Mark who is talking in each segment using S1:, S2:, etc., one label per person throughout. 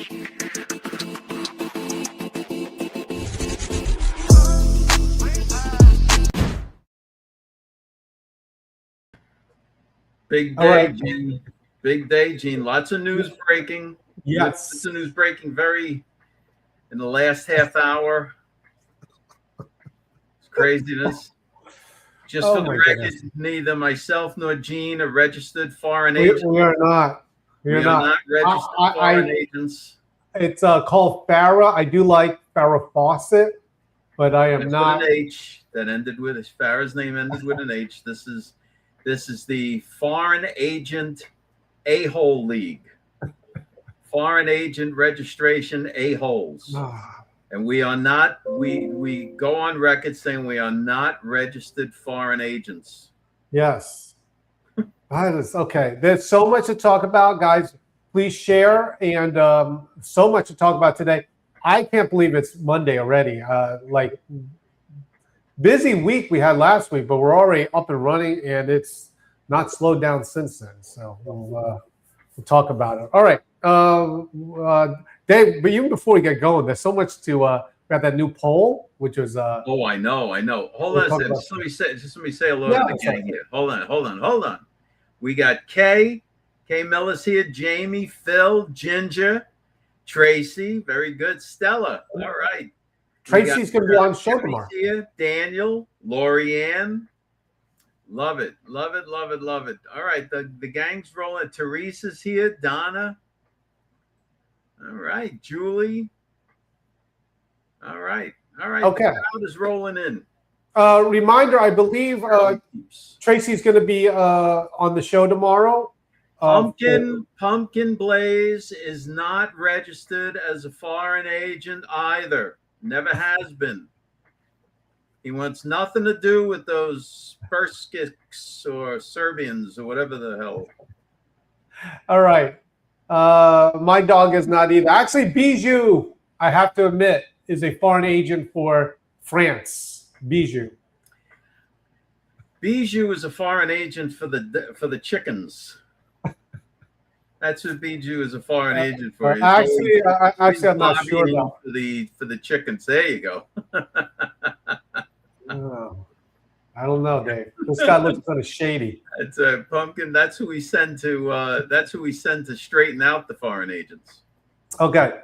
S1: Big day, Gene. Big day, Gene. Lots of news breaking.
S2: Yes.
S1: Lots of news breaking in the last half hour. It's craziness. Just for the record, neither myself nor Gene are registered foreign agents.
S2: We are not.
S1: We are not registered foreign agents.
S2: It's called Farrah. I do like Farrah Fawcett, but I am not.
S1: With an H that ended with Farrah's name ended with an H. This is the Foreign Agent A-hole League. Foreign agent registration A-holes. And we are not, we go on record saying we are not registered foreign agents.
S2: Yes. That is okay. There's so much to talk about, guys. Please share, and so much to talk about today. I can't believe it's Monday already. Like, busy week we had last week, but we're already up and running, and it's not slowed down since then. So we'll talk about it. All right. Dave, but even before we get going, there's so much to we got that new poll, which was
S1: oh, I know. Hold on a second. Just let me say hello to the gang here. Hold on. We got Kay Miller's here, Jamie, Phil, Ginger, Tracy, very good, Stella. All right.
S2: Tracy's gonna be on show tomorrow.
S1: Here, Daniel, Lorianne. Love it. All right, the gang's rolling. Teresa's here, Donna. All right, Julie. All right.
S2: Okay.
S1: The crowd is rolling in.
S2: Reminder, I believe Tracy's going to be on the show tomorrow.
S1: Pumpkin Blaze is not registered as a foreign agent either. Never has been. He wants nothing to do with those Perskiks or Serbians or whatever the hell.
S2: All right. My dog is not either. Actually, Bijou, I have to admit, is a foreign agent for France. Bijou is a foreign agent for the chickens. That's what Bijou is a foreign agent for. Actually, I'm not sure about
S1: for the chickens. There you go.
S2: I don't know, Dave. This guy looks kind of shady.
S1: It's a Pumpkin. That's who we send to. That's who we send to straighten out the foreign agents.
S2: Okay.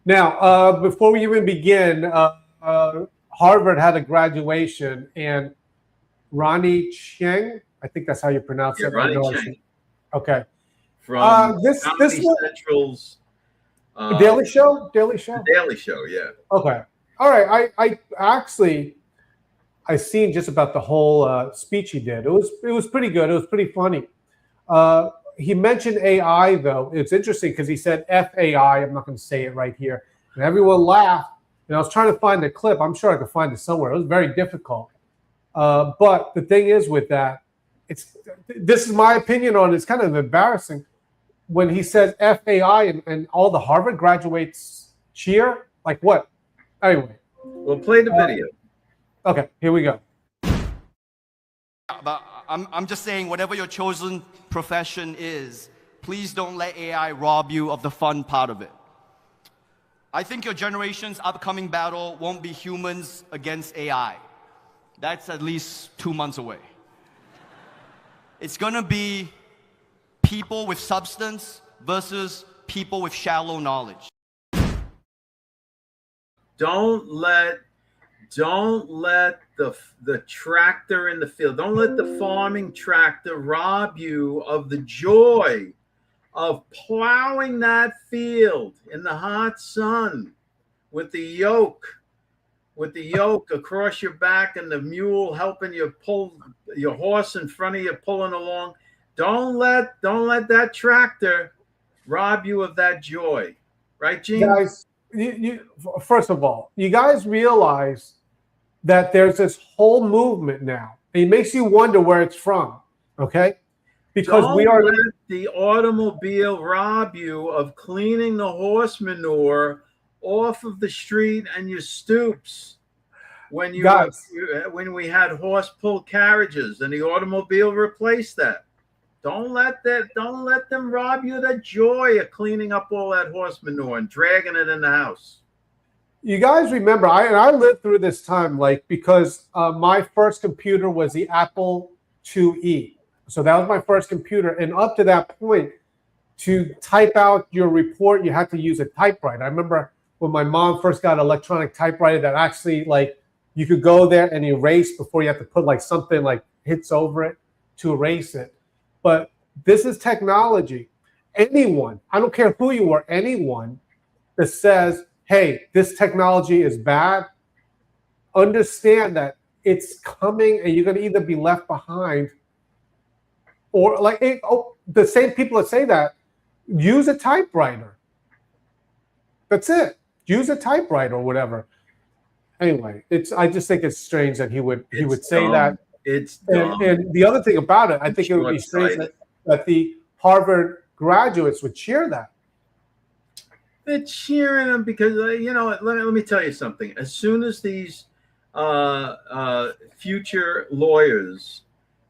S2: Now, before we even begin, Harvard had a graduation, and Ronnie Cheng, I think that's how you pronounce it.
S1: Ronnie Cheng.
S2: Okay.
S1: From this Central's
S2: Daily Show.
S1: Daily Show, yeah.
S2: Okay. All right. I actually seen just about the whole speech he did. It was pretty good. It was pretty funny. He mentioned AI though. It's interesting because he said FAI. I'm not going to say it right here, and everyone laughed. And I was trying to find the clip. I'm sure I could find it somewhere. It was very difficult. But the thing is with that, this is my opinion on it. It's kind of embarrassing when he says FAI and all the Harvard graduates cheer. Like what? Anyway.
S1: We'll play the video.
S2: Okay, here we go.
S3: But I'm just saying, whatever your chosen profession is, please don't let AI rob you of the fun part of it. I think your generation's upcoming battle won't be humans against AI. That's at least 2 months away. It's gonna be people with substance versus people with shallow knowledge.
S1: Don't let the tractor in the field, don't let the farming tractor rob you of the joy of plowing that field in the hot sun with the yoke across your back and the mule helping you pull your horse in front of you pulling along. Don't let that tractor rob you of that joy. Right, Gene?
S2: Guys, first of all, you guys realize that there's this whole movement now. It makes you wonder where it's from, okay? Because
S1: don't let the automobile rob you of cleaning the horse manure off of the street and your stoops. When we had horse pulled carriages and the automobile replaced that. Don't let them rob you of the joy of cleaning up all that horse manure and dragging it in the house.
S2: You guys remember, I lived through this time, like, because my first computer was the Apple IIe. So that was my first computer. And up to that point, to type out your report, you had to use a typewriter. I remember when my mom first got an electronic typewriter that actually, like, you could go there and erase before you have to put like something like hits over it to erase it. But this is technology. Anyone, I don't care who you are, anyone that says, hey, this technology is bad, understand that it's coming and you're going to either be left behind or like, the same people that say that, use a typewriter. That's it. Use a typewriter or whatever. Anyway, I just think it's strange that he would say
S1: dumb.
S2: that.
S1: It's dumb.
S2: And the other thing about it, I think it would be strange that the Harvard graduates would cheer that.
S1: They're cheering them because let me tell you something. As soon as these future lawyers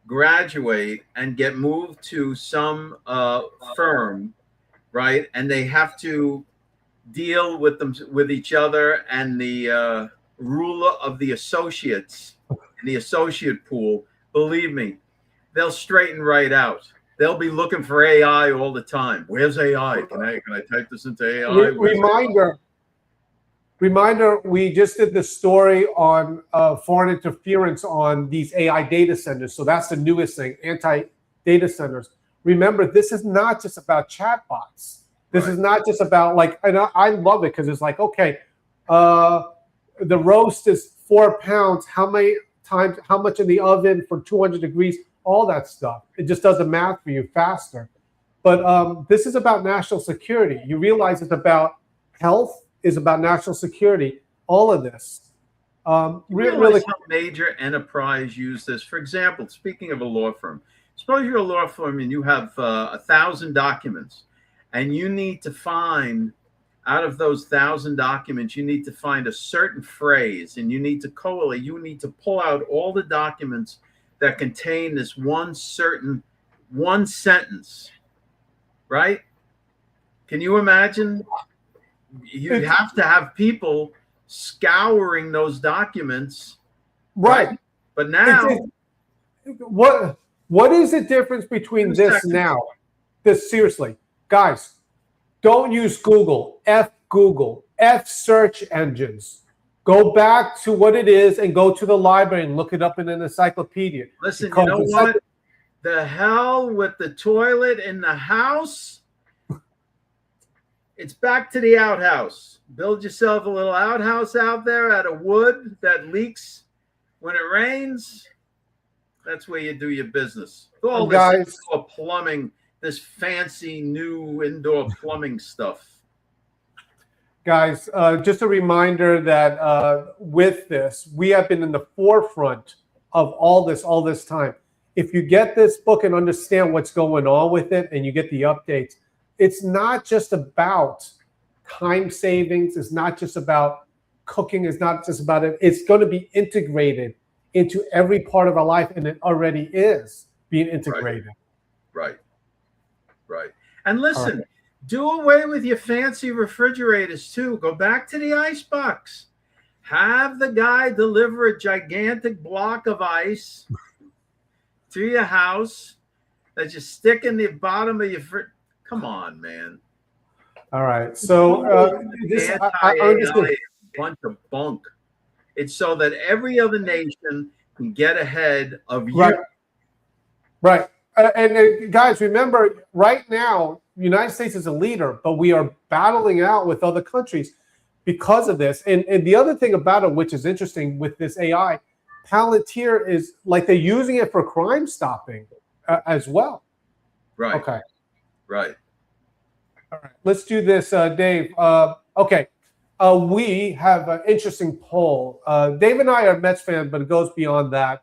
S1: graduate and get moved to some firm, right, and they have to deal with each other and the ruler of the associates in the associate pool, believe me, they'll straighten right out. They'll be looking for AI all the time. Where's AI? Can I type this into AI?
S2: Reminder, we just did the story on foreign interference on these AI data centers. So that's the newest thing, anti-data centers. Remember, this is not just about chatbots. This is not just about like, and I love it because it's like, okay, the roast is 4 pounds. How much in the oven for 200 degrees? All that stuff. It just does the math for you faster. But this is about national security. You realize it's about health, is about national security. All of this.
S1: Really, how major enterprise use this? For example, speaking of a law firm, suppose you're a law firm and you have 1,000 documents, and you need to find out of those 1,000 documents, you need to find a certain phrase, and you need to collate. You need to pull out all the documents that contain this one sentence, right? Can you imagine? You have to have people scouring those documents,
S2: right?
S1: But now,
S2: what is the difference between this now? This seriously, guys, don't use Google. Google. Search engines. Go back to what it is and go to the library and look it up in an encyclopedia.
S1: Listen, you know what? The hell with the toilet in the house. It's back to the outhouse. Build yourself a little outhouse out there out of wood that leaks when it rains. That's where you do your business. All this indoor plumbing, this fancy new indoor plumbing stuff.
S2: Guys, just a reminder that with this, we have been in the forefront of all this time. If you get this book and understand what's going on with it and you get the updates, it's not just about time savings. It's not just about cooking. It's not just about it. It's going to be integrated into every part of our life, and it already is being integrated.
S1: Right. And listen, do away with your fancy refrigerators too. Go back to the icebox. Have the guy deliver a gigantic block of ice to your house that you stick in the bottom of your fridge. Come on, man.
S2: All right. So
S1: I understand. A bunch of bunk. It's so that every other nation can get ahead of you.
S2: Right. And guys, remember, right now, the United States is a leader, but we are battling out with other countries because of this. And the other thing about it, which is interesting with this AI, Palantir is like they're using it for crime stopping as well.
S1: Right.
S2: Okay.
S1: Right.
S2: All right. Let's do this, Dave. Okay. We have an interesting poll. Dave and I are Mets fans, but it goes beyond that.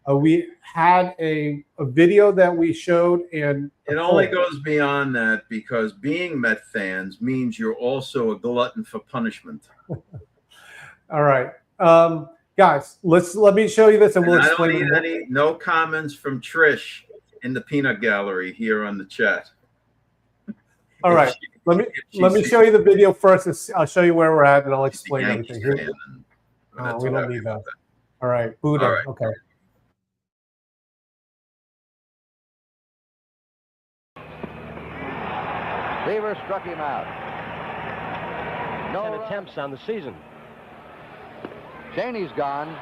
S2: We had a video that we showed, and
S1: it only goes beyond that because being Met fans means you're also a glutton for punishment.
S2: All right, guys, let me show you this, and we'll explain.
S1: I don't need no comments from Trish in the peanut gallery here on the chat.
S2: All right. Let me show you the video first. I'll show you where we're at, and I'll explain everything. Here, we don't need that. All right, Buddha. All right. Okay.
S4: Lever struck him out.
S5: No attempts on the season.
S4: Cheney's gone.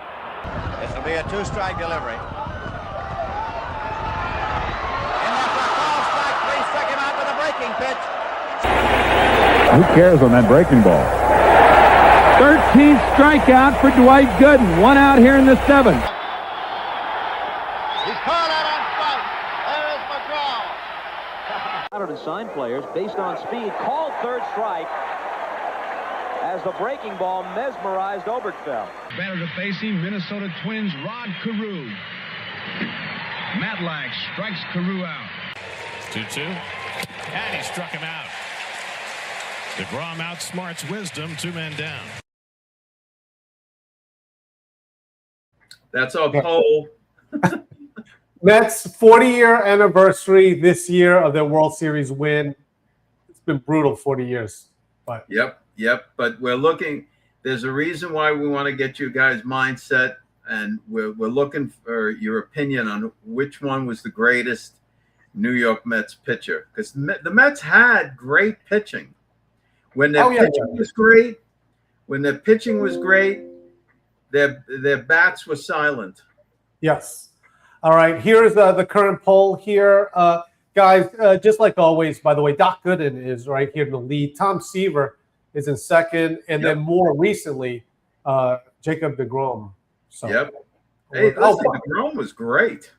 S6: This will be a two-strike delivery. In there for a call, strike three, struck him out with a breaking pitch.
S7: Who cares on that breaking ball?
S8: 13th strikeout for Dwight Gooden. One out here in the seventh.
S6: He's called out on strike. There is McGraw.
S5: Out to sign players based on speed. Called third strike as the breaking ball mesmerized Oberkfell.
S9: Batter to face him, Minnesota Twins Rod Carew. Matlack strikes Carew out.
S10: 2-2. And he struck him out. DeGrom outsmarts Wisdom, 2 men down.
S1: That's our poll.
S2: Mets 40-year anniversary this year of their World Series win. It's been brutal 40 years. But
S1: Yep. But we're looking. There's a reason why we want to get you guys' mindset, and we're looking for your opinion on which one was the greatest New York Mets pitcher, because the Mets had great pitching. When their pitching was great, their bats were silent.
S2: Yes. All right. Here's the current poll here. Guys, just like always, by the way, Doc Gooden is right here in the lead. Tom Seaver is in second. And then more recently, Jacob deGrom. So,
S1: Hey, deGrom was great.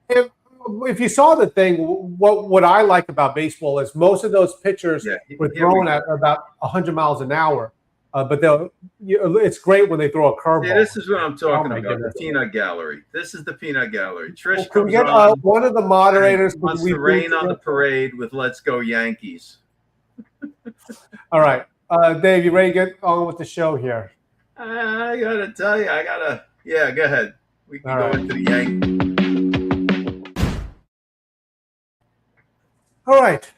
S2: If you saw the thing, what I like about baseball is most of those pitchers were thrown at about 100 miles an hour. But it's great when they throw a curveball.
S1: Yeah, this is what I'm talking about. The peanut gallery. This is the peanut gallery. Trish
S2: can we get one of the moderators
S1: wants to rain on the parade with "Let's Go Yankees."
S2: All right, Dave, you ready to get on with the show here?
S1: I gotta tell you, Yeah, go ahead. We can go into the Yankees.
S2: All right,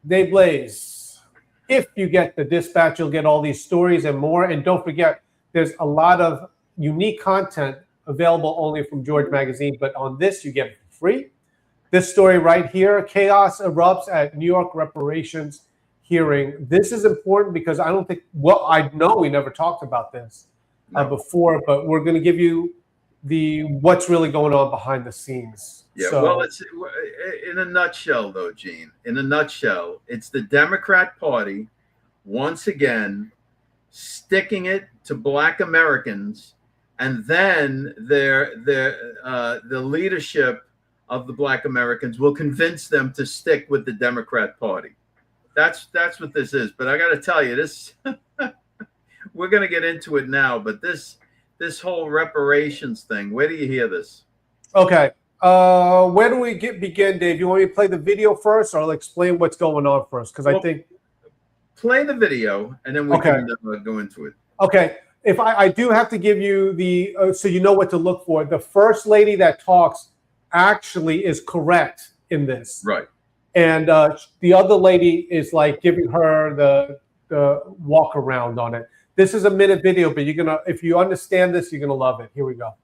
S2: Dave Blaze. If you get the dispatch, you'll get all these stories and more. And don't forget, there's a lot of unique content available only from George Magazine. But on this, you get it for free. This story right here, chaos erupts at New York reparations hearing. This is important because I don't think, I know we never talked about this before, but we're going to give you what's really going on behind the scenes.
S1: Yeah, well, it's in a nutshell, though, Gene. In a nutshell, it's the Democrat Party once again sticking it to Black Americans, and then the leadership of the Black Americans will convince them to stick with the Democrat Party. That's what this is. But I got to tell you, this we're going to get into it now. But this whole reparations thing, where do you hear this?
S2: Okay. Where do we begin, Dave? You want me to play the video first, or I'll explain what's going on first? Because I think
S1: play the video, and then we can go into it.
S2: Okay. If I do have to give you so you know what to look for. The first lady that talks actually is correct in this,
S1: right?
S2: And the other lady is like giving her the walk around on it. This is a minute video, but if you understand this, you're gonna love it. Here we go.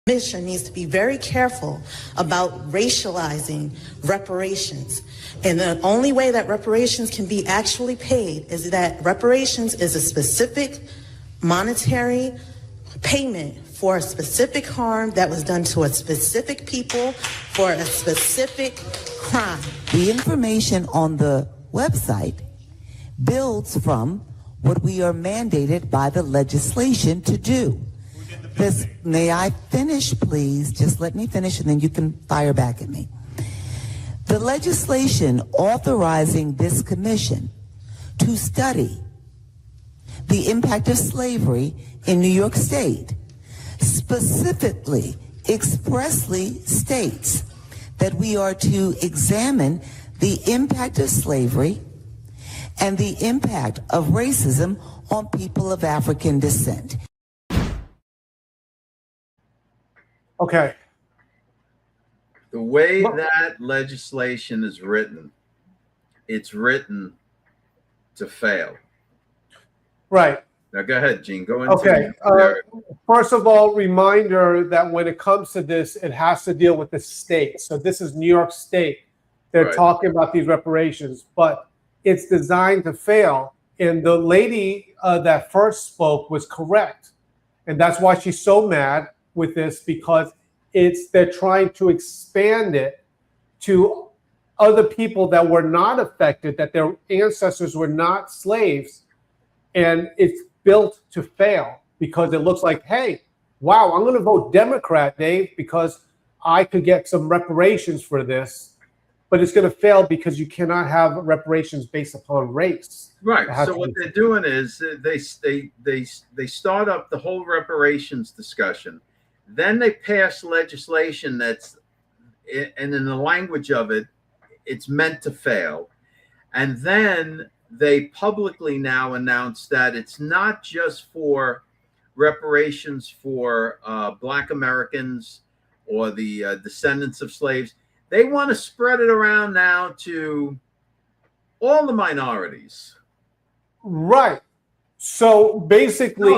S11: Mission needs to be very careful about racializing reparations. And the only way that reparations can be actually paid is that reparations is a specific monetary payment for a specific harm that was done to a specific people for a specific crime.
S12: The information on the website builds from what we are mandated by the legislation to do. May I finish, please? Just let me finish, and then you can fire back at me. The legislation authorizing this commission to study the impact of slavery in New York State specifically, expressly states that we are to examine the impact of slavery and the impact of racism on people of African descent.
S2: Okay.
S1: The way that legislation is written, it's written to fail.
S2: Right.
S1: Now go ahead, Gene. Go into
S2: Okay. First of all, reminder that when it comes to this, it has to deal with the state. So this is New York State. They're talking about these reparations, but it's designed to fail. And the lady that first spoke was correct. And that's why she's so mad with this, because they're trying to expand it to other people that were not affected, that their ancestors were not slaves. And it's built to fail because it looks like, hey, wow, I'm going to vote Democrat, Dave, because I could get some reparations for this. But it's going to fail because you cannot have reparations based upon race.
S1: Right. So what they're doing is they start up the whole reparations discussion. Then they pass legislation that's, and in the language of it, it's meant to fail. And then they publicly now announce that it's not just for reparations for Black Americans or the descendants of slaves. They want to spread it around now to all the minorities.
S2: Right. So basically,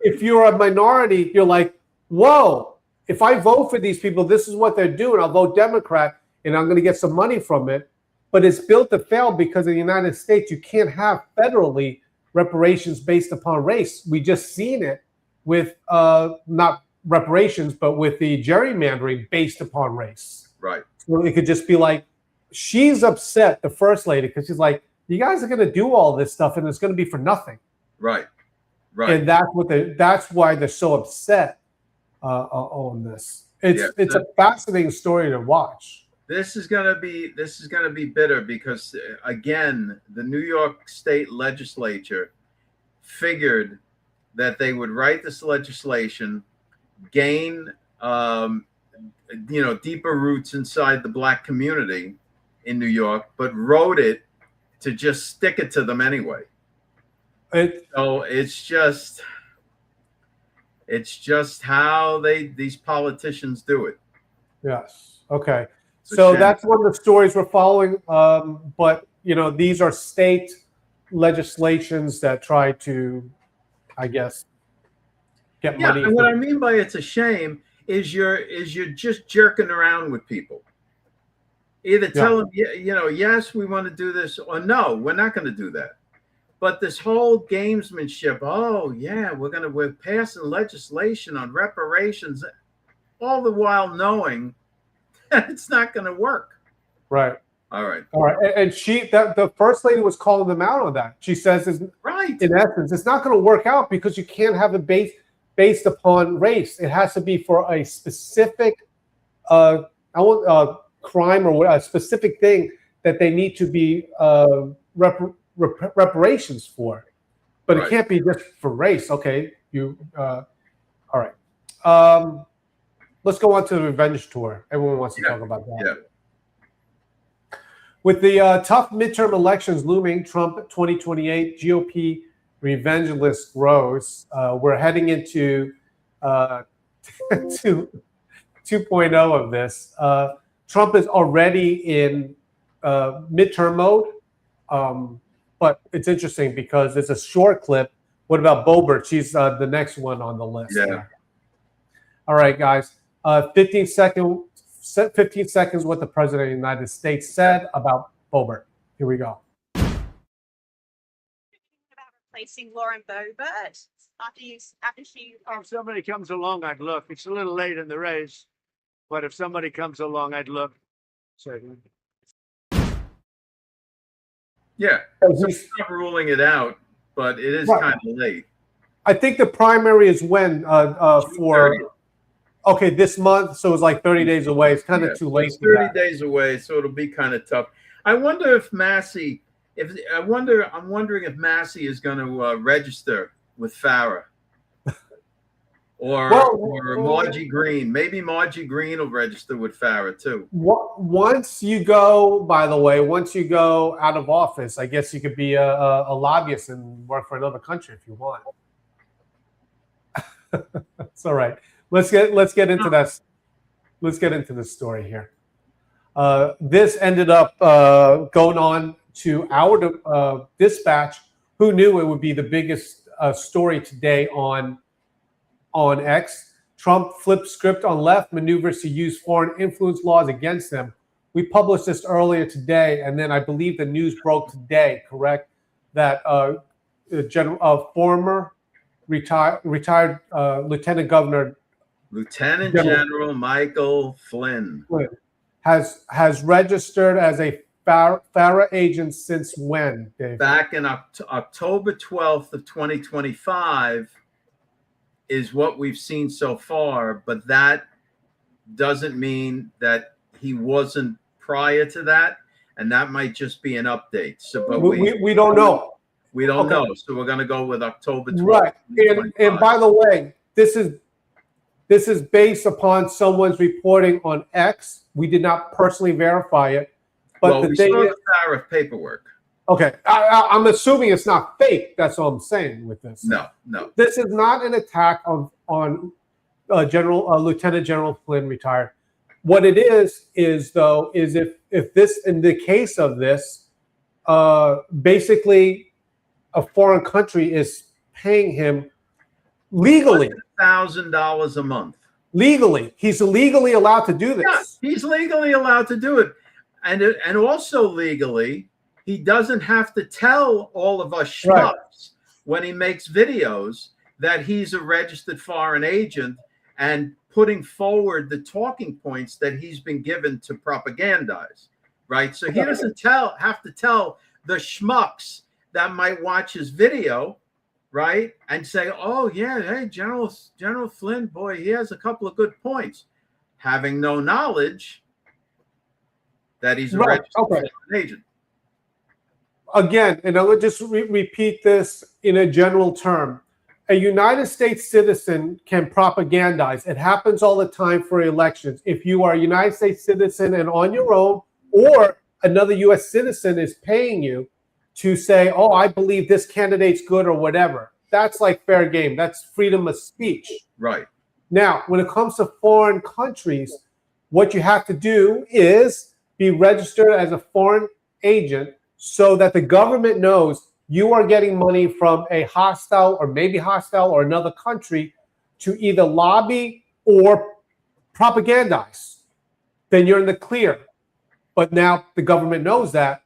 S2: if you're a minority, you're like, whoa, if I vote for these people, this is what they're doing. I'll vote Democrat and I'm going to get some money from it. But it's built to fail because in the United States, you can't have federally reparations based upon race. We just seen it with not reparations, but with the gerrymandering based upon race.
S1: Right.
S2: So it could just be like, she's upset, the first lady, because she's like, you guys are going to do all this stuff and it's going to be for nothing.
S1: Right. Right.
S2: And that's why they're so upset on this. It's a fascinating story to watch.
S1: This is going to be bitter because again, the New York State legislature figured that they would write this legislation, gain deeper roots inside the Black community in New York, but wrote it to just stick it to them anyway. So it's just how these politicians do it.
S2: Yes. Okay. So that's one of the stories we're following. But these are state legislations that try to, I guess, get money.
S1: And what I mean by it's a shame is you're just jerking around with people. Either tell them, yes, we want to do this, or no, we're not going to do that. But this whole gamesmanship, we're passing legislation on reparations, all the while knowing that it's not going to work.
S2: Right.
S1: All right.
S2: And the first lady was calling them out on that. She says, in essence, it's not going to work out because you can't have it based upon race. It has to be for a specific crime or a specific thing that they need to be reparations for. But it can't be just for race. Okay. All right. Let's go on to the revenge tour. Everyone wants to talk about that.
S1: Yeah.
S2: With the tough midterm elections looming, Trump 2028 GOP revenge list grows. We're heading into 2.0 of this. Trump is already in midterm mode, but it's interesting because it's a short clip. What about Boebert? She's the next one on the list.
S1: Yeah.
S2: All right, guys. 15 seconds what the President of the United States said about Boebert. Here we go.
S13: About replacing Lauren Boebert after she...
S14: If somebody comes along, I'd look. It's a little late in the race, but if somebody comes along, I'd look.
S1: Yeah, so he's not ruling it out, but it is kind of late.
S2: I think the primary is when for... Okay, this month, so it's like 30 days away. It's kind of too late.
S1: It's 30 days away, so it'll be kind of tough. I wonder if Massey, I'm wondering if Massey is going to register with Farah or Margie Green. Maybe Margie Green will register with Farah too.
S2: Once you go out of office, I guess you could be a lobbyist and work for another country if you want. It's all right. Let's get into that. let's get into the story here. This ended up going on to our dispatch. Who knew it would be the biggest story today on X? Trump flipped script on left maneuvers to use foreign influence laws against them. We published this earlier today, and then I believe the news broke today, correct? That former retired Lieutenant Governor
S1: Lieutenant General Michael Flynn
S2: has registered as a FARA agent since when, Dave?
S1: Back in October 12th of 2025 is what we've seen so far, but that doesn't mean that he wasn't prior to that, and that might just be an update. So, but
S2: we don't know.
S1: We don't know. So we're going to go with October 12th.
S2: Right. And by the way, this is based upon someone's reporting on X. We did not personally verify it, but
S1: we saw the FARA paperwork.
S2: Okay, I'm assuming it's not fake. That's all I'm saying with this.
S1: No.
S2: This is not an attack on Lieutenant General Flynn retired. What it is if this, in the case of this, basically a foreign country is paying him legally
S1: $1,000 a month.
S2: Legally, he's legally allowed to do this.
S1: Yeah, he's legally allowed to do it, and also legally, he doesn't have to tell all of us schmucks when he makes videos that he's a registered foreign agent and putting forward the talking points that he's been given to propagandize, right? So he doesn't have to tell the schmucks that might watch his video, right, and say, "Oh yeah, hey, General Flynn, boy, he has a couple of good points," having no knowledge that he's a registered foreign agent.
S2: Again, and I'll just repeat this in a general term. A United States citizen can propagandize. It happens all the time for elections. If you are a United States citizen and on your own, or another U.S. citizen is paying you to say, "Oh, I believe this candidate's good," or whatever, that's like fair game. That's freedom of speech.
S1: Right.
S2: Now, when it comes to foreign countries, what you have to do is be registered as a foreign agent, so that the government knows you are getting money from a hostile or maybe hostile or another country to either lobby or propagandize. Then you're in the clear. But now the government knows that,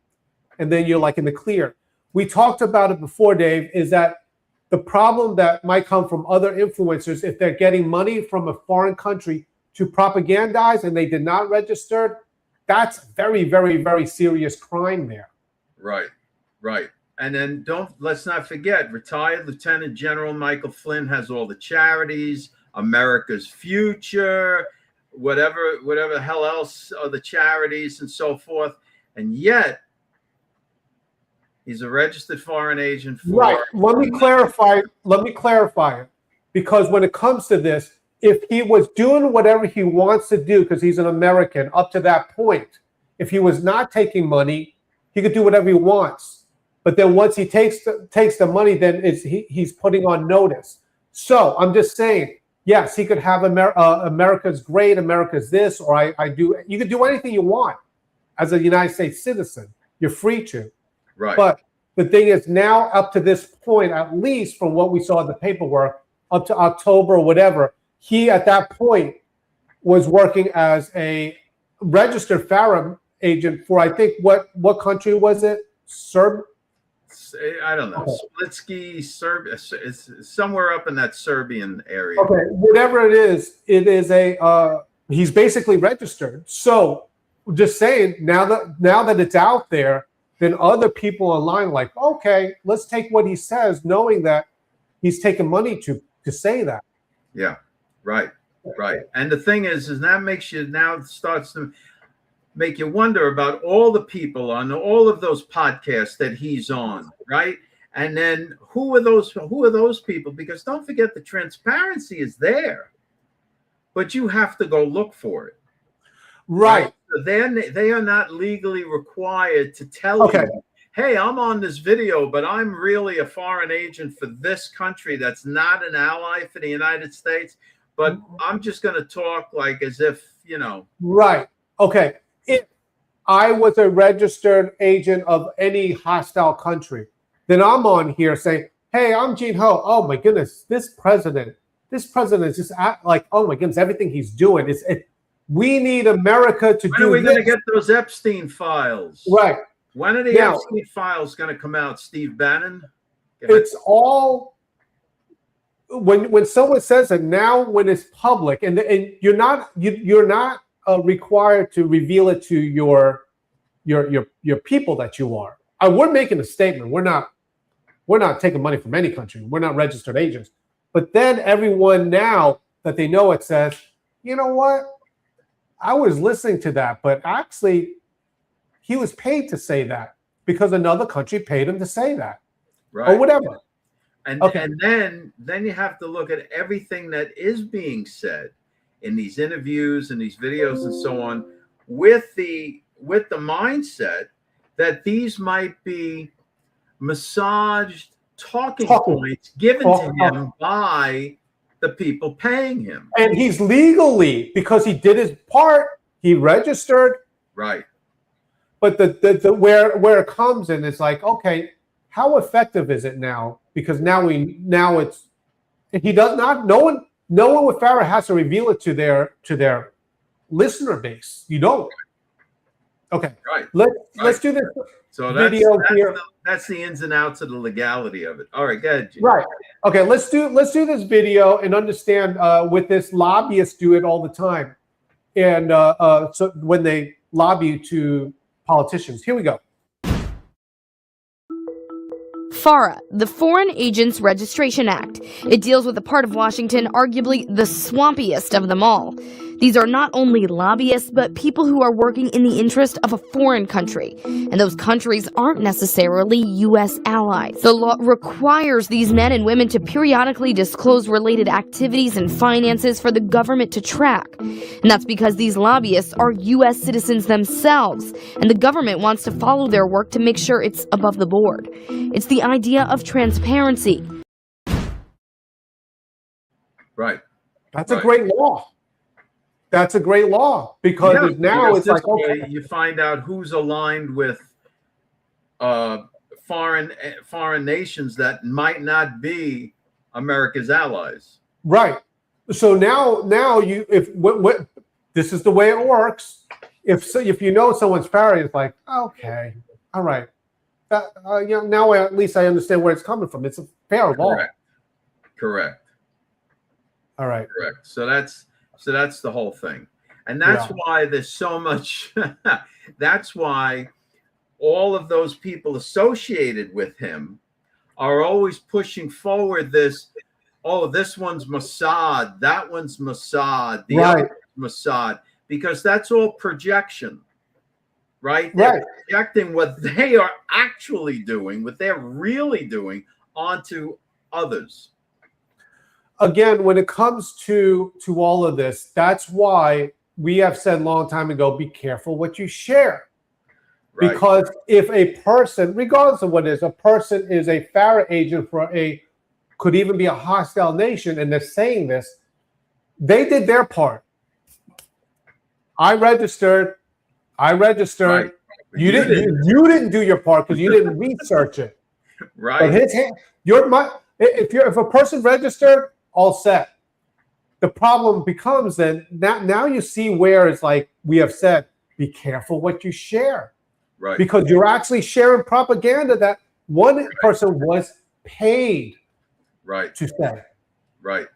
S2: and then you're like in the clear. We talked about it before, Dave, is that the problem that might come from other influencers, if they're getting money from a foreign country to propagandize and they did not register, that's very, very, very serious crime there.
S1: Right. And then let's not forget, retired Lieutenant General Michael Flynn has all the charities, America's Future, whatever the hell else are the charities and so forth. And yet he's a registered foreign agent.
S2: Right. Let me clarify it. Because when it comes to this, if he was doing whatever he wants to do, because he's an American up to that point, if he was not taking money, he could do whatever he wants. But then once he takes the money, then he's putting on notice. So I'm just saying, yes, he could have America's great, America's this, or I do. You could do anything you want as a United States citizen. You're free to.
S1: Right.
S2: But the thing is, now up to this point, at least from what we saw in the paperwork, up to October or whatever, he at that point was working as a registered FARA agent for, I think, what country was it?
S1: I don't know. Splitsky, Serbia. It's somewhere up in that Serbian area.
S2: Okay, whatever it is he's basically registered. So just saying, now that it's out there, then other people online like, okay, let's take what he says, knowing that he's taking money to say that.
S1: Yeah, right. And the thing is that starts to make you wonder about all the people on all of those podcasts that he's on, right? And then who are those people? Because don't forget, the transparency is there, but you have to go look for it.
S2: Right.
S1: So they are not legally required to tell you, hey, I'm on this video, but I'm really a foreign agent for this country that's not an ally for the United States. but I'm just going to talk like as if,
S2: Right. Okay. If I was a registered agent of any hostile country, then I'm on here saying, hey, I'm Gene Ho. Oh my goodness, this president is just like, oh my goodness, everything he's doing is we need America to
S1: when
S2: do
S1: are we
S2: this.
S1: going to get those Epstein files?
S2: Right.
S1: When are the Epstein files going to come out, Steve Bannon?
S2: It's all when someone says it now, when it's public, and you're not required to reveal it to your people that you are. We're making a statement. We're not taking money from any country. We're not registered agents. But then everyone now that they know it says, you know what? I was listening to that, but actually he was paid to say that because another country paid him to say that.
S1: Right.
S2: Or whatever.
S1: And then you have to look at everything that is being said in these interviews and these videos and so on with the mindset that these might be massaged talking points given to him by the people paying him.
S2: And he's legally, because he did his part, he registered.
S1: Right.
S2: But the where it comes in, it's like, okay, how effective is it now? Because now it's he does not. No one with Farah has to reveal it to their listener base. You don't. Okay.
S1: Right.
S2: Let's do this.
S1: So
S2: video here.
S1: That's the ins and outs of the legality of it. All right, go ahead, Jim.
S2: Right. Okay. Let's do this video and understand. With this, lobbyists do it all the time, and so when they lobby to politicians, here we go.
S15: FARA, the Foreign Agents Registration Act. It deals with a part of Washington arguably the swampiest of them all. These are not only lobbyists, but people who are working in the interest of a foreign country. And those countries aren't necessarily U.S. allies. The law requires these men and women to periodically disclose related activities and finances for the government to track. And that's because these lobbyists are U.S. citizens themselves, and the government wants to follow their work to make sure it's above the board. It's the idea of transparency.
S1: Right.
S2: That's a great law. That's a great law because it's like, okay,
S1: you find out who's aligned with foreign nations that might not be America's allies.
S2: Right. So now this is the way it works. If you know someone's Farah, it's like, okay, all right. Now at least I understand where it's coming from. It's a fair law.
S1: Correct.
S2: All right.
S1: Correct. So that's the whole thing. And that's why there's so much. That's why all of those people associated with him are always pushing forward this, this one's Mossad, that one's Mossad, the other one's Mossad, because that's all projection, right? They're projecting what they are actually doing, what they're really doing onto others.
S2: Again, when it comes to all of this, that's why we have said a long time ago, be careful what you share. Right. Because if a person, regardless of what it is, a person is a Farah agent for could even be a hostile nation, and they're saying this, they did their part. I registered. Right. You didn't do your part because you didn't research it.
S1: Right.
S2: But if a person registered, all set. The problem becomes then now you see where it's like we have said, be careful what you share.
S1: Right.
S2: Because you're actually sharing propaganda that one person was paid to say.
S1: Right.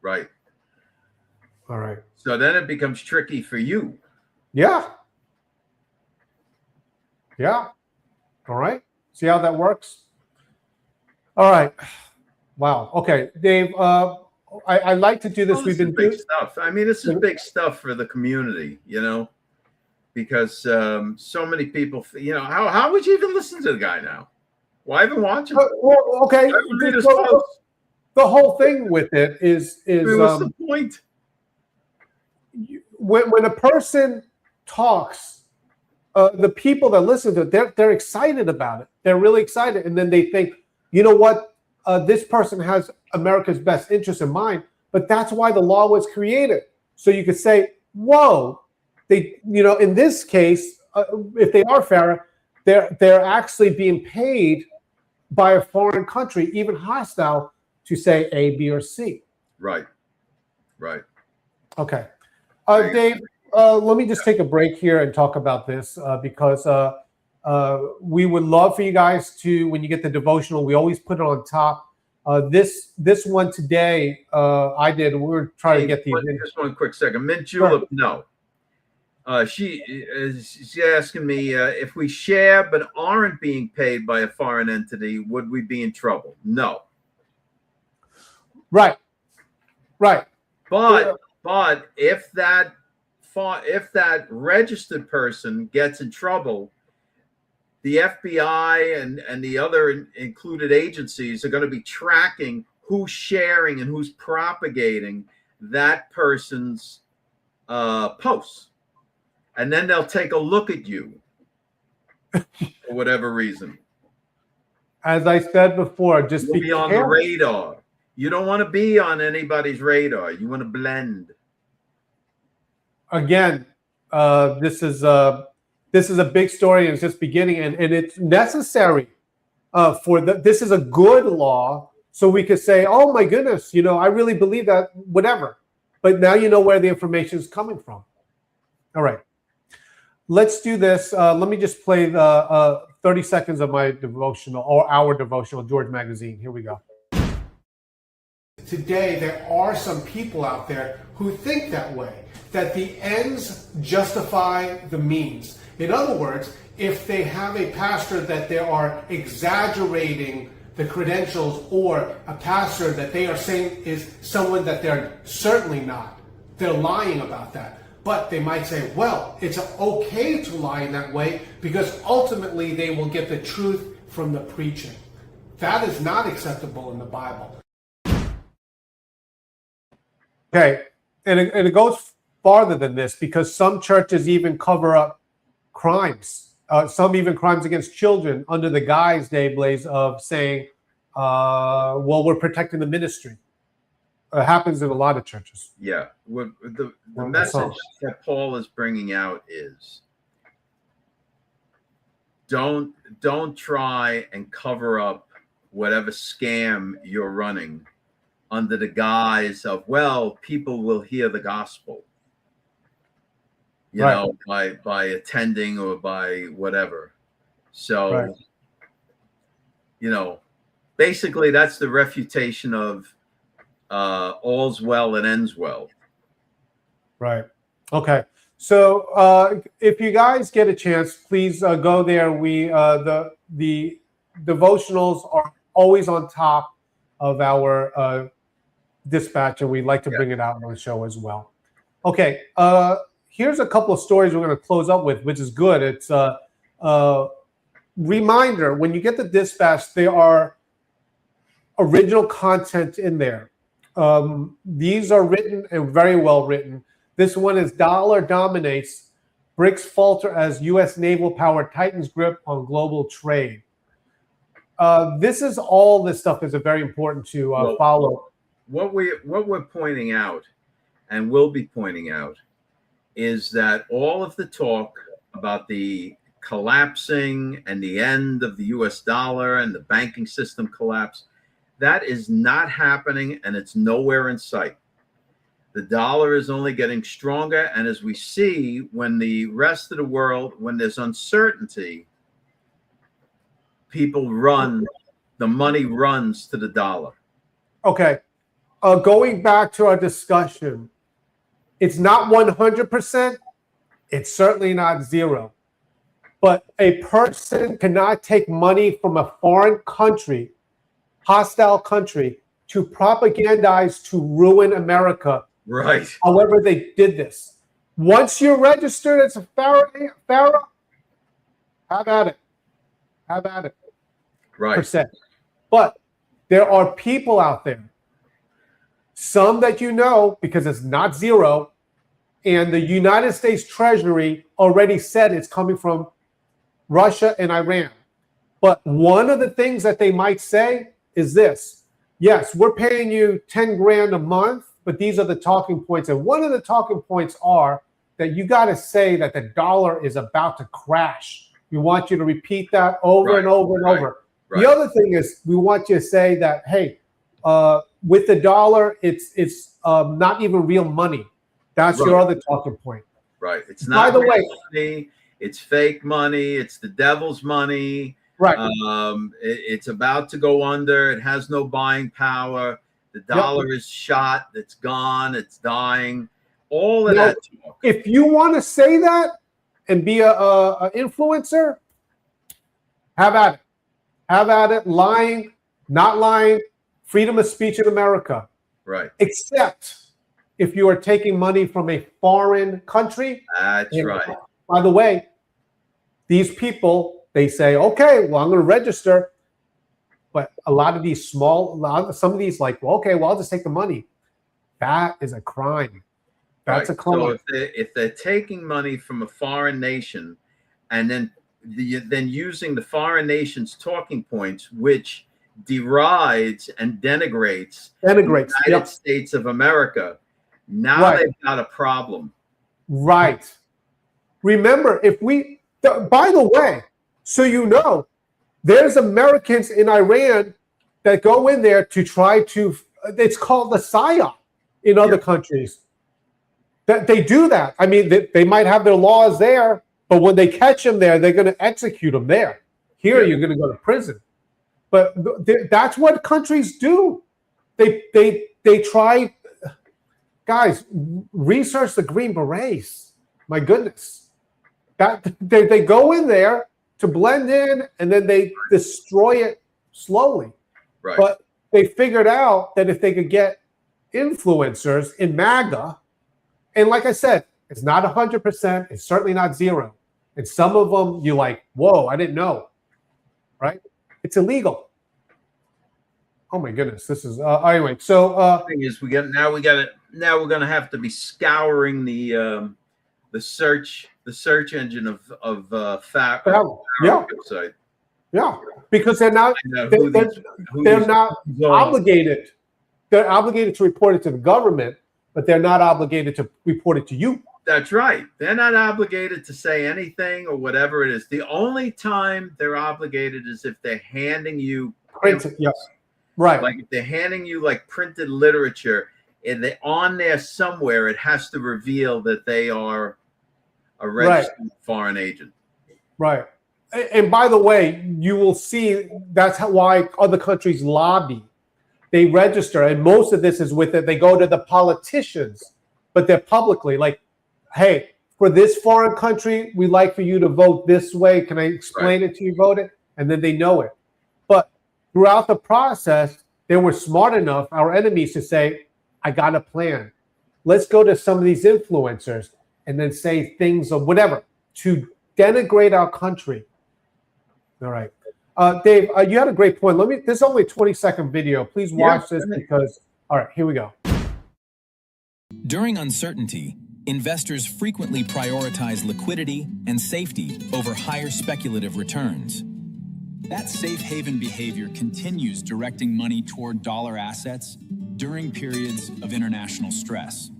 S1: Right.
S2: All right.
S1: So then it becomes tricky for you.
S2: Yeah. Yeah. All right. See how that works? All right. Wow. Okay, Dave. I like to do this. We've been
S1: big stuff. I mean, this is big stuff for the community, because so many people. How would you even listen to the guy now? Why even watch him?
S2: Well, okay. The whole thing with it is
S1: what's the point?
S2: When a person talks, the people that listen to it, they're excited about it. They're really excited, and then they think, you know what? This person has America's best interest in mind. But that's why the law was created. So you could say, whoa, in this case, if they are FARA, they're actually being paid by a foreign country, even hostile, to say A, B, or C.
S1: Right.
S2: Okay. Dave, let me just take a break here and talk about this because we would love for you guys to, when you get the devotional, we always put it on top. This one today, I did. We were trying to get the.
S1: Just one quick second. Mint Julep, no. She's asking me if we share but aren't being paid by a foreign entity, would we be in trouble? No.
S2: Right.
S1: But if that registered person gets in trouble, the FBI and the other included agencies are going to be tracking who's sharing and who's propagating that person's posts. And then they'll take a look at you for whatever reason.
S2: As I said before, just
S1: be on the radar. You don't want to be on anybody's radar. You want to blend.
S2: Again, this is a big story, and it's just beginning, and it's necessary this is a good law, so we could say, oh my goodness, I really believe that, whatever. But now you know where the information is coming from. All right. Let's do this. Let me just play the 30 seconds of my devotional, or our devotional, George Magazine. Here we go. Today, there are some people out there who think that way, that the ends justify the means. In other words, if they have a pastor that they are exaggerating the credentials, or a pastor that they are saying is someone that they're certainly not, they're lying about that. But they might say, well, it's okay to lie in that way because ultimately they will get the truth from the preaching. That is not acceptable in the Bible. Okay, and it goes farther than this, because some churches even cover up crimes, some even crimes against children, under the guise, Dave Blaze, of saying, well, we're protecting the ministry. It happens in a lot of churches.
S1: Yeah. The message that Paul is bringing out is don't try and cover up whatever scam you're running under the guise of, well, people will hear the gospel, you know, by attending or by whatever. So, basically that's the refutation of all's well that ends well.
S2: Right. Okay. So if you guys get a chance, please go there. The devotionals are always on top of our dispatch, and we'd like to bring it out on the show as well. Okay. Here's a couple of stories we're going to close up with, which is good. It's a reminder, when you get the dispatch, there are original content in there. These are written and very well written. This one is Dollar Dominates, BRICS Falter as U.S. Naval Power Tightens Grip on Global Trade. This stuff is very important to follow.
S1: What we're pointing out, and will be pointing out, is that all of the talk about the collapsing and the end of the U.S. dollar and the banking system collapse, that is not happening, and it's nowhere in sight. The dollar is only getting stronger, and as we see, when the rest of the world, when there's uncertainty, the money runs to the dollar.
S2: Okay. Going back to our discussion, it's not 100%. It's certainly not zero. But a person cannot take money from a foreign country, hostile country, to propagandize to ruin America.
S1: Right.
S2: However they did this. Once you're registered as a pharaoh, have at it. Have at it.
S1: Right.
S2: But there are people out there, some that you know, because it's not zero, and the United States Treasury already said it's coming from Russia and Iran. But one of the things that they might say is this: yes, we're paying you 10 grand a month but these are the talking points. And one of the talking points are that you got to say that the dollar is about to crash. We want you to repeat that over and over and over. The other thing is we want you to say that, hey, with the dollar, it's not even real money. That's your other talking point.
S1: Right. It's not
S2: By the way,
S1: money. It's fake money. It's the devil's money.
S2: Right.
S1: It's about to go under. It has no buying power. The dollar is shot. It's gone. It's dying. All of that talk.
S2: If you want to say that and be a influencer, have at it. Have at it. Lying, not lying. Freedom of speech in America.
S1: Right.
S2: Except if you are taking money from a foreign country.
S1: That's right.
S2: By the way, these people, they say, okay, well, I'm going to register. But a lot of these some of these like, well, okay, well, I'll just take the money. That is a crime. That's a crime.
S1: So if they're taking money from a foreign nation and then using the foreign nation's talking points, which derides and denigrates the United States of America, now they've got a problem.
S2: Right. Remember, by the way, so you know, there's Americans in Iran that go in there to try to, it's called the PSYOP in other countries. That they do that. I mean, they might have their laws there, but when they catch them there, they're going to execute them there. Here, you're going to go to prison. But that's what countries do. They try, guys, research the Green Berets. My goodness. They go in there to blend in, and then they destroy it slowly.
S1: Right.
S2: But they figured out that if they could get influencers in MAGA, and like I said, it's not 100%. It's certainly not zero. And some of them, you're like, whoa, I didn't know. Right? It's illegal. Oh my goodness, this is anyway. So
S1: the thing is, now we're gonna have to be scouring the search engine of fact website.
S2: Yeah, because they're not obligated. They're obligated to report it to the government, but they're not obligated to report it to you.
S1: That's right. They're not obligated to say anything or whatever it is. The only time they're obligated is if they're handing you
S2: printed. Yes, right.
S1: Like if they're handing you like printed literature, and they on there somewhere, it has to reveal that they are a registered foreign agent.
S2: Right. And by the way, you will see that's why other countries lobby. They register, and most of this is with it. They go to the politicians, but they're publicly like, hey, for this foreign country, we'd like for you to vote this way. Can I explain it to you? Vote it. And then they know it. But throughout the process, they were smart enough, our enemies, to say, I got a plan. Let's go to some of these influencers and then say things of whatever to denigrate our country. All right. Dave, you had a great point. This is only a 20-second video. Please watch this because, all right, here we go.
S16: During uncertainty, investors frequently prioritize liquidity and safety over higher speculative returns. That safe haven behavior continues directing money toward dollar assets during periods of international stress.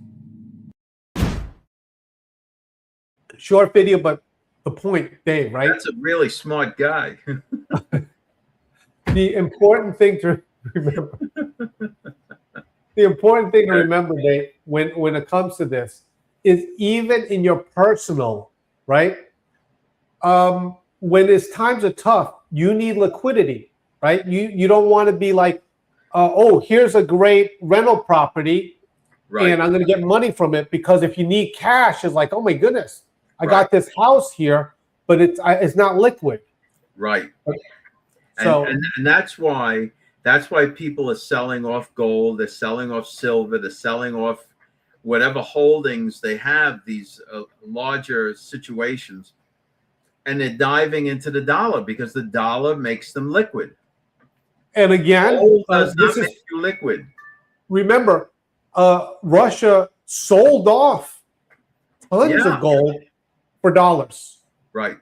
S2: Short video, but the point, Dave, right?
S1: That's a really smart guy.
S2: The important thing to remember, Dave, when it comes to this, is even in your personal, right? When it's times are tough, you need liquidity, right? You don't want to be like, oh, here's a great rental property, and I'm going to get money from it, because if you need cash, it's like, oh my goodness, I got this house here, but it's not liquid.
S1: Right.
S2: So
S1: and that's why people are selling off gold, they're selling off silver, they're selling off whatever holdings they have, these larger situations, and they're diving into the dollar because the dollar makes them liquid.
S2: And again,
S1: gold does not make you liquid.
S2: Remember, Russia sold off tons of gold for dollars.
S1: Right.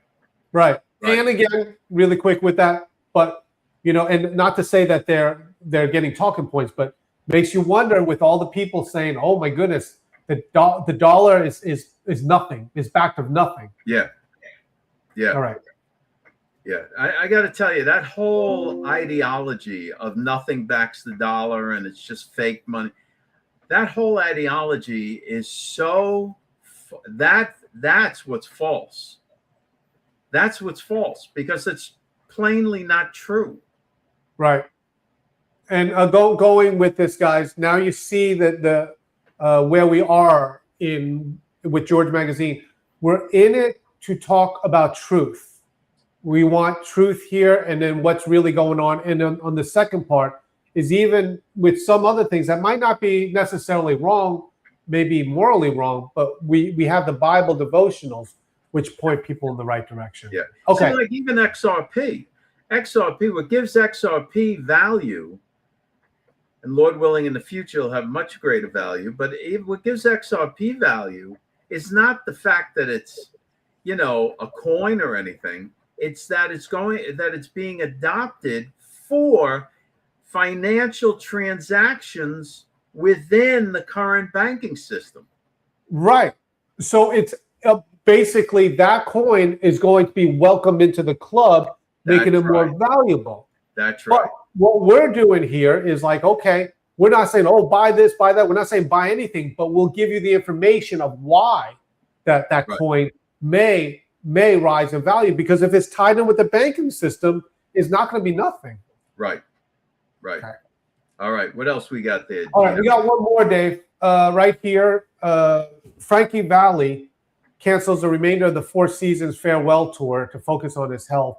S2: And again, really quick with that, but and not to say that they're getting talking points, but makes you wonder with all the people saying, "Oh my goodness, the dollar is nothing, is backed of nothing."
S1: Yeah.
S2: All right.
S1: Yeah, I got to tell you, that whole ideology of nothing backs the dollar and it's just fake money, that whole ideology is so that's what's false. That's what's false because it's plainly not true.
S2: Right. And going with this, guys. Now you see that the where we are with George Magazine. We're in it to talk about truth. We want truth here, and then what's really going on. And on the second part is even with some other things that might not be necessarily wrong, maybe morally wrong, but we have the Bible devotionals which point people in the right direction.
S1: Yeah.
S2: Okay.
S1: So like even XRP, what gives XRP value, and Lord willing, in the future, it'll have much greater value. But what gives XRP value is not the fact that it's, a coin or anything. It's that it's being adopted for financial transactions within the current banking system.
S2: Right. So it's basically that coin is going to be welcomed into the club, making it more valuable.
S1: That's right.
S2: But what we're doing here is like, okay, we're not saying, oh, buy this, buy that. We're not saying buy anything, but we'll give you the information of why that coin may rise in value, because if it's tied in with the banking system, it's not going to be nothing.
S1: Right. Okay. All right. What else we got there?
S2: All right, we got one more, Dave. Right here, Frankie Valli cancels the remainder of the Four Seasons farewell tour to focus on his health.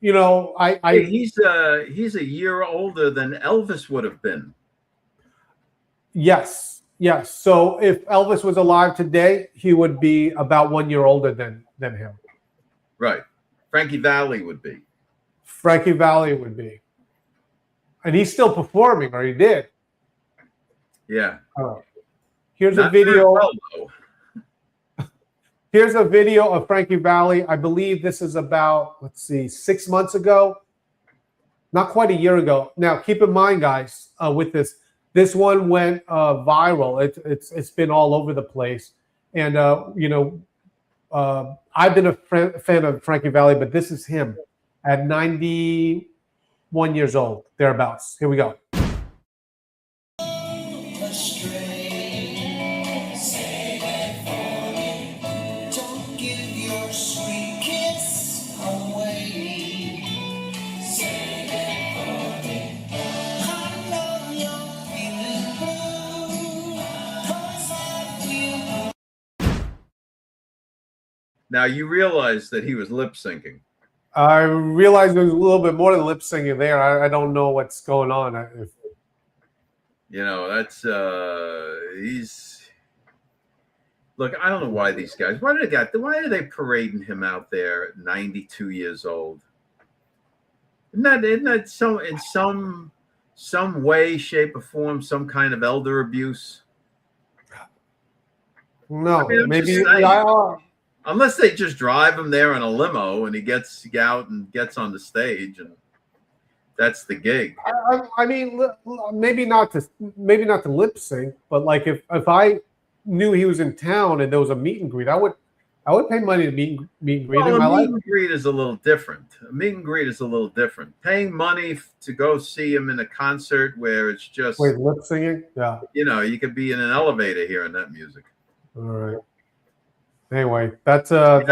S2: He's
S1: a year older than Elvis would have been.
S2: Yes. So if Elvis was alive today, he would be about 1 year older than him.
S1: Right. Frankie Valli would be.
S2: And he's still performing, or he did.
S1: Yeah.
S2: Here's a video. Here's a video of Frankie Valli. I believe this is about, 6 months ago. Not quite a year ago. Now, keep in mind, guys, with this one went viral. It's been all over the place. And, I've been a fan of Frankie Valli, but this is him at 91 years old, thereabouts. Here we go.
S1: Now you realize that he was lip syncing.
S2: I realized there's a little bit more than lip singing there. I don't know what's going on.
S1: That's look. I don't know why these guys. Why are they parading him out there at 92 years old? Isn't that so in some way, shape, or form, some kind of elder abuse?
S2: No, maybe.
S1: Unless they just drive him there in a limo and he gets out and gets on the stage, and that's the gig.
S2: I mean, maybe not to lip sync, but like if I knew he was in town and there was a meet and greet, I would pay money to meet and greet him.
S1: A meet and greet is a little different. Paying money to go see him in a concert where it's just
S2: lip singing. Yeah.
S1: You could be in an elevator hearing that music.
S2: All right. Anyway, that's
S1: ego.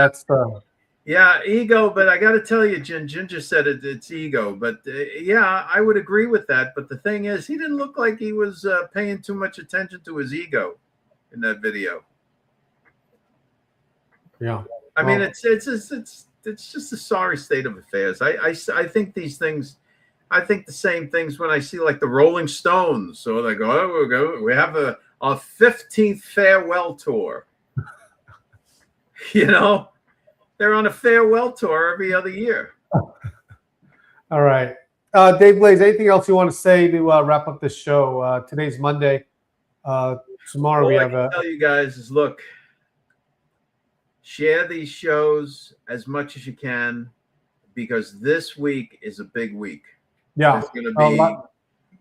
S1: But I got to tell you, Ginger said it's ego. But I would agree with that. But the thing is, he didn't look like he was paying too much attention to his ego in that video.
S2: Yeah,
S1: I mean, it's just a sorry state of affairs. I think these things. I think the same things when I see like the Rolling Stones. So they go, we have a 15th farewell tour. They're on a farewell tour every other year.
S2: All right. Dave Blaze, anything else you want to say to wrap up this show? Today's Monday. Tomorrow we have
S1: tell you guys is look, share these shows as much as you can, because this week is a big week.
S2: Yeah.
S1: There's going to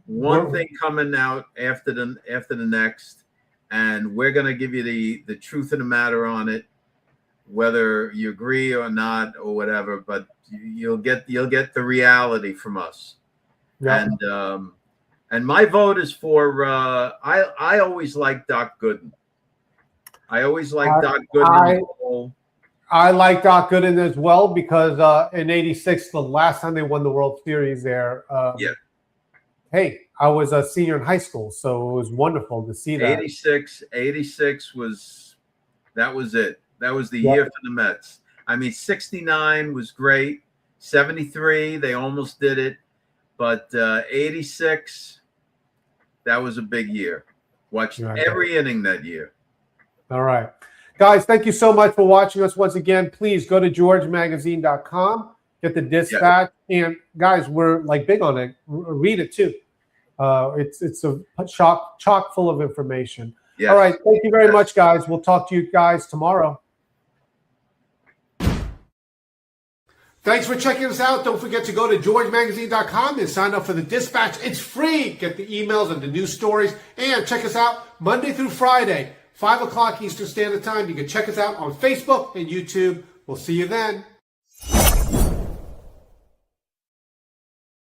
S1: be one thing coming out after the next, and we're going to give you the truth of the matter on it, whether you agree or not or whatever. But you'll get the reality from us.
S2: Yeah.
S1: And my vote is for. I always like Doc Gooden. I always like Doc Gooden.
S2: I like Doc Gooden as well because in '86, the last time they won the World Series there. Hey, I was a senior in high school, so it was wonderful to see that.
S1: 86 was it. That was the year for the Mets. I mean, 69 was great. 73, they almost did it. But 86, that was a big year. Watched every inning that year.
S2: All right. Guys, thank you so much for watching us once again. Please go to georgemagazine.com, get the dispatch. And guys, we're like big on it. Read it too. It's a chock full of information. All right. Thank you very much, guys. We'll talk to you guys tomorrow. Thanks for checking us out. Don't forget to go to georgemagazine.com and sign up for the dispatch. It's free. Get the emails and the news stories. And check us out Monday through Friday, 5 o'clock Eastern Standard Time. You can check us out on Facebook and YouTube. We'll see you then.